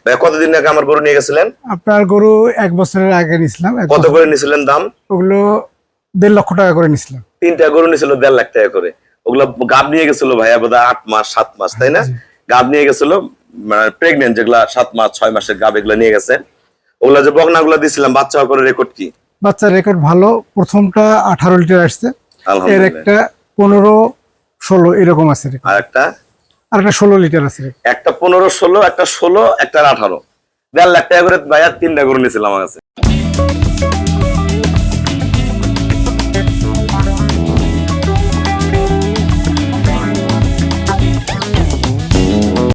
ভাই কতদিন আগে আমার গরু নিয়ে গেছিলেন? আপনার গরু 1 বছরের আগে নিছিলাম। কত করে নিছিলেন দাম? ওগুলো 1.5 লক্ষ টাকা করে নিছিলাম। 3টা গরু নিছিল 1.5 লাখ টাকা করে। ওগুলো গাব নিয়ে গেছিল ভাইয়া বোধহয় 8 মাস 7 মাস, তাই না? গাব নিয়ে গেছিল, মানে প্রেগন্যান্ট যেগুলা 7 মাস 6 মাসের গাব, এগুলা নিয়ে গেছে। ওগুলা যে বকনাগুলা দিছিলাম, বাচ্চা করে রেকর্ড কি? বাচ্চার রেকর্ড ভালো। প্রথমটা 18 লিটার আসছে, এর একটা 15-16 এরকম আছে। আর একটা 16 লিটার আছে। একটা 15-16, একটা 16, একটা 18। 1.5 লাখ টাকা করে ভাইয়া 3টা গরু নিছিল আমার কাছে।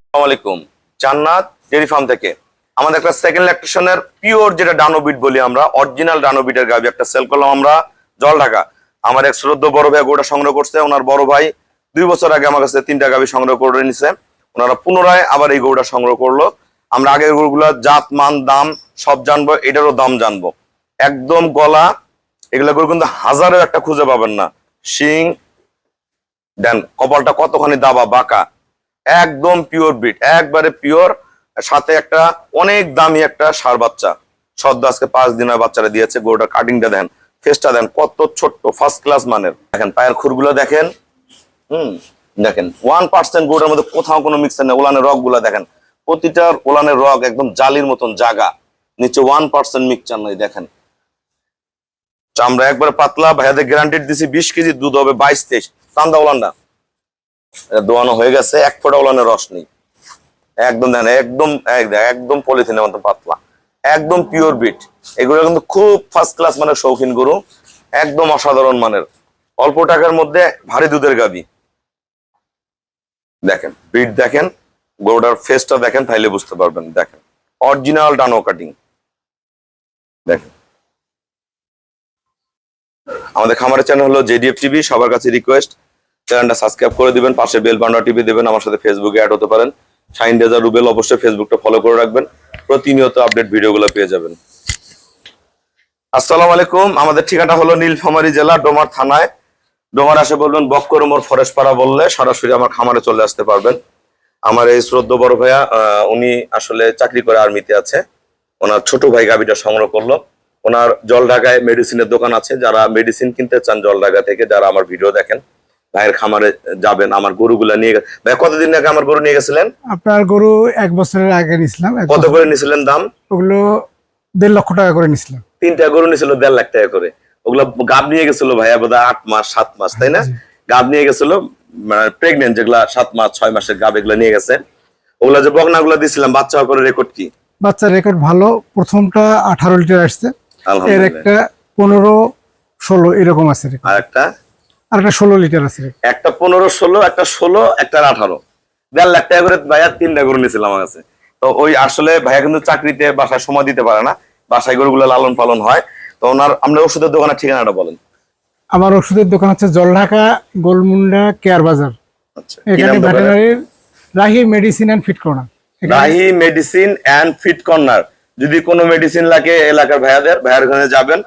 আসসালামু আলাইকুম, জান্নাত ডেইরি ফার্ম থেকে আমাদের একটা সেকেন্ড ল্যাকটেশনের পিওর যেটা ডানোবিট বলি আমরা, অরিজিনাল ডানোবিটের গাভী একটা সেল করলাম আমরা জলঢাকা। আমার এক শ্রদ্ধ বড় ভাই গোটা সংগ্রহ করছে। ওনার বড় ভাই 2 বছর আগে আমার কাছে 3টা গাভী সংগ্রহ করে নিছে। ওনারা পুনরায় আবার এই গরুটা সংগ্রহ করলো। আমরা আগের গরুগুলা জাত মান দাম সব জানবো, এটারও দাম জানবো। একদম গলা, এগুলা গরু কিন্তু হাজারের একটা খুঁজে পাবেন না। শিং দেন, কপালটা কতখানি দাবা বাঁকা, একদম পিওর ব্রিড, একবারে পিওর। সাথে একটা অনেক দামি একটা ষাঁড় বাচ্চা, সদ্য আজকে 5 দিন হয় বাচ্চারা দিয়েছে। গরুটার কাটিংটা দেন, ফেসটা দেন, কত ছোট্ট, ফার্স্ট ক্লাস মানের। দেখেন পায়ের খুরগুলো দেখেন, দেখেন 1% গরুটার মধ্যে কোথাও কোনো মিক্সার নেই। ওলানের রগ গুলা দেখেন, প্রতিটার ওলানের রগ একদম জালির মতন জাগা, নিচে 1% মিক্সচার নেই। দেখেন চামড়া একবারে পাতলা। ভাইয়াদের গ্যারান্টি দিছি 20 কেজি দুধ হবে, 22-23। চান্দা ওলানটা দোয়ানো হয়ে গেছে, 1 ফোঁটা ওলানের রস নেই। একদম দেন, একদম একদম পলিথিনের মতো পাতলা, একদম পিওর বিট। এগুলো কিন্তু খুব ফার্স্ট ক্লাস মানের শৌখিন গরু, একদম অসাধারণ মানের, অল্প টাকার মধ্যে ভারী দুধের গাভী। দেখেন বিট, দেখেন গরুটার ফেসটা দেখেন, তাইলে বুঝতে পারবেন। দেখেন অরিজিনাল ডানো কাটিং। দেখেন আমাদের খামারের চ্যানেল হলো জেডিএফ টিভি। সবার কাছে রিকোয়েস্ট, চ্যানেলটা সাবস্ক্রাইব করে দিবেন, পাশে বেল বাটনটা টিপে দিবেন। আমার সাথে ফেসবুকে অ্যাড হতে পারেন, শাহিন রেজা রুবেল। অবশ্যই ফেসবুকটা ফলো করে রাখবেন, প্রতিনিয়ত আপডেট ভিডিওগুলো পেয়ে যাবেন। আসসালামু আলাইকুম, আমাদের ঠিকানা হলো নীলফামারী জেলা ডোমার থানায়। ডোমার আসে বলবেন বক্করমোর ফরেস্ট পাড়া বললে সরাসরি আমার খামারে চলে আসতে পারবেন। আমার এই শ্রদ্ধ বড় ভাইয়া, উনি আসলে চাকরি করে আর্মিতে আছে। ওনার ছোট ভাই গাভীটা সংগ্রহ করলো। ওনার জলঢাকায় মেডিসিনের দোকান আছে, যারা মেডিসিন কিনতে চান জলঢাকা থেকে, যারা আমার ভিডিও দেখেন, ভাইয়ের খামারে যাবেন। আমার গরুগুলা নিয়ে ভাই কতদিন আগে আমার গরু নিয়ে গেছিলেন? আপনার গরু 1 বছরের আগে নিছিলাম। কত করে নিছিলেন দাম? ওগুলো 1.5 লক্ষ টাকা করে নিছিলাম। 3টা গরু নিছিল 1.5 লাখ টাকা করে। ওগুলা গাব নিয়ে গেছিল ভাইয়া বোধহয় 8 মাস 7 মাস, তাই না? গাব নিয়ে গেছিল, মানে প্রেগন্যান্ট যেগুলা 7 মাস 6 মাসের গাব, এগুলা নিয়ে গেছে। ওগুলা যে বকনাগুলা দিছিলাম, বাচ্চা করে রেকর্ড কি? বাচ্চার রেকর্ড ভালো। প্রথমটা 18 লিটার আসছে, এর একটা 15-16 এরকম আছে। আর একটা 16 লিটার আছে। একটা 15-16, একটা 16, একটা 18। 1.5 লাখ টাকা করে ভাইয়া 3টা গরু নিছিল আমার কাছে। তো ওই আসলে ভাইয়া কিন্তু চাকরিতে বাসায় সময় দিতে পারে না, বাসায় গরুগুলো লালন পালন হয়। তো ওনার, আমরা ওষুধের দোকানের ঠিকানাটা বলেন। আমার ওষুধের দোকান হচ্ছে জলঢাকা গোলমুন্ডা কেয়ার বাজার। আচ্ছা, এখানে ভেটেরিনারির Rahi medicine and fit corner. Rahi medicine and fit corner. যদি কোনো মেডিসিন লাগে এলাকার ভাইয়ার ওখানে যাবেন,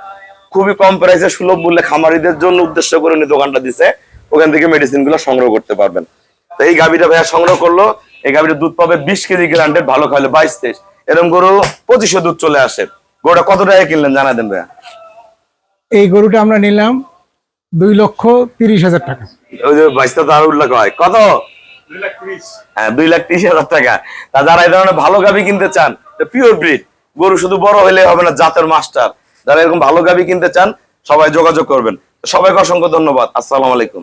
খুবই কম প্রাইসে সুলভ মূল্যে খামারিদের জন্য উদ্দেশ্য করে উনি দোকানটা দিছে। ওখান থেকে মেডিসিন গুলো সংগ্রহ করতে পারবেন। তো এই গাভীটা ভাইয়া সংগ্রহ করলো। এই গাভীটা দুধ পাবে 20 কেজি গ্যারান্টেড, ভালো খাইলে 22-23। এরকম গরু 2500 দুধ চলে আসে। গরুটা কত টাকা কিনলেন জানা দেন ভাইয়া? এই গরুটা আমরা নিলাম 2,30,000 টাকা। ওই যে বাইশটা তো আর উল্লেখ হয় কত? 2,30,000। হ্যাঁ, 2,30,000 টাকা। তা যারা এই ধরনের ভালো গাভী কিনতে চান, পিওর ব্রিড গরু, শুধু বড় হইলে হবে না, জাতের মাস্টার, যারা এরকম ভালো গাভী কিনতে চান সবাই যোগাযোগ করবেন। সবাইকে অসংখ্য ধন্যবাদ। আসসালামু আলাইকুম।